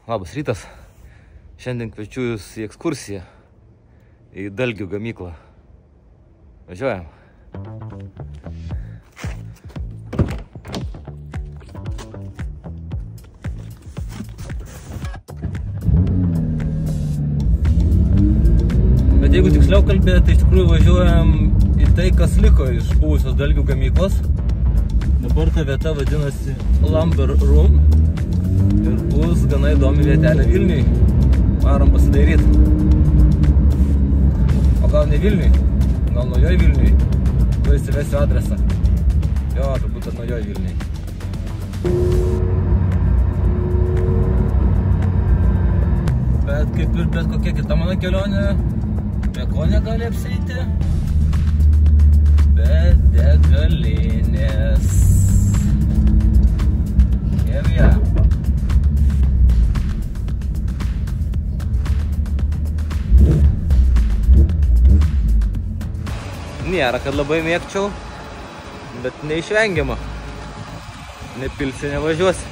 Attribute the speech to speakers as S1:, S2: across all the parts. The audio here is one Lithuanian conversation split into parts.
S1: Labas rytas. Šiandien kviečiu jūs į ekskursiją į Dalgių gamyklą. Važiuojam. Bet jeigu tiksliau kalbėti, tai iš tikrųjų važiuojam į tai, kas liko iš buvusios Dalgių gamyklos. Dabar ta vieta vadinasi Lumber Room ir bus gana įdomi vietelė Vilniui. Varom pasidairyti. O gal ne Vilniui? Gal naujoj Vilniui? Tu įsivesiu adresą. Jo, turbūt ir naujoj Vilniui. Bet kaip ir bet kokia kita mano kelionė, be ko negali apsieiti? Be degalinės. Ir ja. Nėra, kad labai mėgčiau, bet neišvengiama. Nepilsi, nevažiuosi.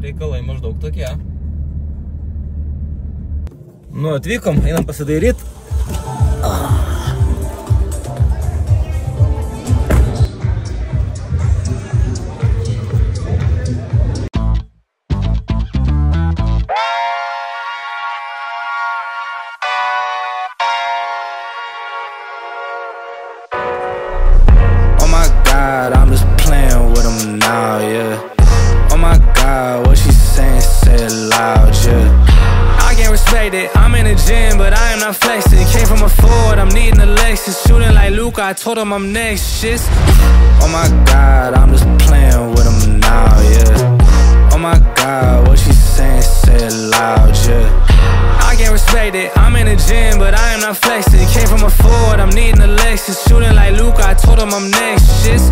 S1: Reikalai maždaug tokie. Nu, atvykom, einam pasidairyt.
S2: Oh my God, I'm just playing with them now, yeah. Oh my God, what she saying, say it loud, yeah. I can't respect it, I'm in the gym, but I am not flexing. Came from a Ford, I'm needing a Lexus. Shooting like Luke, I told him I'm next, shit. Oh my God, I'm just playing with him now, yeah. Oh my God, what she saying, say it loud, yeah. I can't respect it, I'm in the gym, but I am not flexing. Came from a Ford, I'm needing a Lexus. Shooting like Luke, I told him I'm next, shit.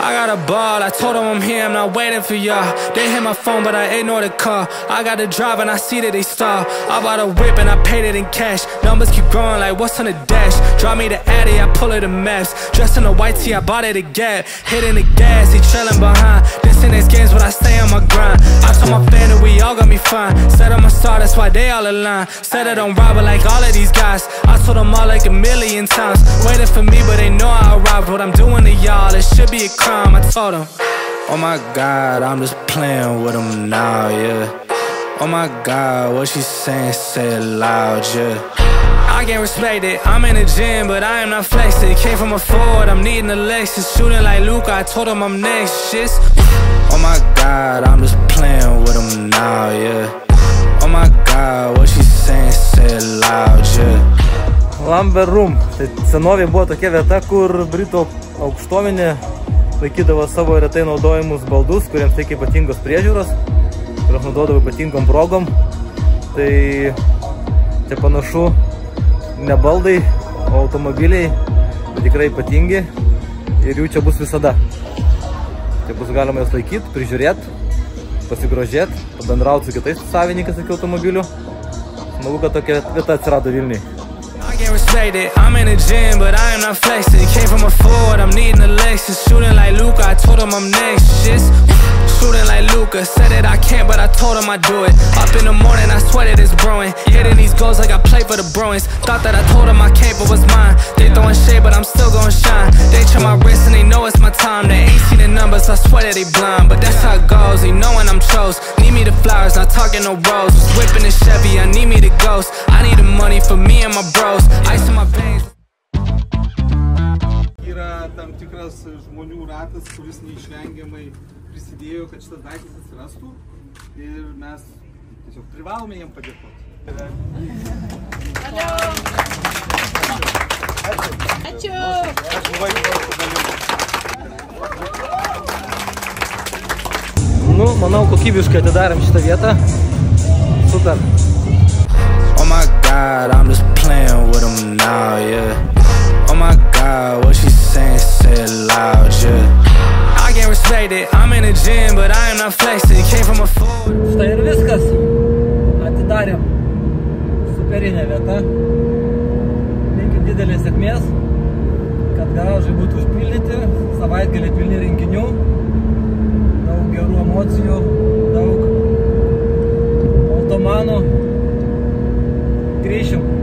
S2: I got a ball, I told them I'm here, I'm not waiting for y'all. They hit my phone, but I ignore the call. I got the drive and I see that they stall. I bought a whip and I paid it in cash. Numbers keep growing like what's on the dash. Drop me the Addy, I pull it the maps. Dressed in a white tee, I bought it a Gap. Hitting the gas, he trailing behind. This in his games, but I stay on my grind. I told my fan that we all got me fine. Said I'm a star, that's why they all align. Said I don't rob it like all of these guys. I told them all like a million times. Waiting for me, but they know I arrived. What I'm doing to y'all, it should be a crime. I told him, oh my God, I'm just playing with him now, yeah. Oh my God, what she saying, say it loud, yeah. I can't respect it, I'm in the gym, but I am not flexing. Came from a Ford, I'm needing a Lexus. Shooting like Luke, I told him I'm next, shit. Oh my God, I'm just playing with him now, yeah. Oh my God, what she saying, say it loud, yeah.
S1: Lumber Room. Tai senovėje buvo tokia vieta, kur Britų aukštuomenė laikydavo savo retai naudojimus baldus, kuriems reikia ypatingos priežiūros, kurios naudodavo ypatingom progom. Tai čia panašu ne baldai, o automobiliai, bet tikrai ypatingi ir jų čia bus visada. Čia bus galima jas laikyti, prižiūrėti, pasigrožėti, pabendrauti su kitais savininkais tokių automobilių. Smagu, kad tokia vieta atsirado Vilniui.
S2: I can't respect it, I'm in the gym, but I am not flexing. Came from a Ford, I'm needing a Lexus. Shooting like Luke, I told him I'm next, shit. Shooting like Luka, said that I can't, but I told him I do it. Up in the morning, I sweat it, it's brewing. Hitting these goals like I play for the Bruins. Thought that I told them I can't, but was mine. They throwing shade, but I'm still gonna shine. They check my wrist and they know it's my time. They ain't seen the numbers, I swear that they blind. But that's how it goes, they know when I'm chose. Need me the flowers, not talking no rose. Was whipping the Chevy, I need me the ghost. I need the money for me and my bros. Ice in my veins.
S3: Yra tam tikras žmonių ratas, kuris neišvengiamai prisidėjo, kad šitas daiktas atsirastų ir mes tiesiog privalome jiem padėkoti.
S4: Ačiū!
S1: Nu, manau, kokybiškai atidarėm šitą vietą. Super.
S2: Oh my God, I'm just playing with them now, yeah. Oh my God, what she saying, say it loud, yeah. I can't respect it, I'm in the gym, but I am not flexing. Came from a Ford.
S1: Štai ir viskas. Atidarėm superinę vietą. Linkim didelės sėkmės, kad garažai būtų užpildyti, savaitgalį pilni renginių, daug gerų emocijų, daug automanų. Grįšim.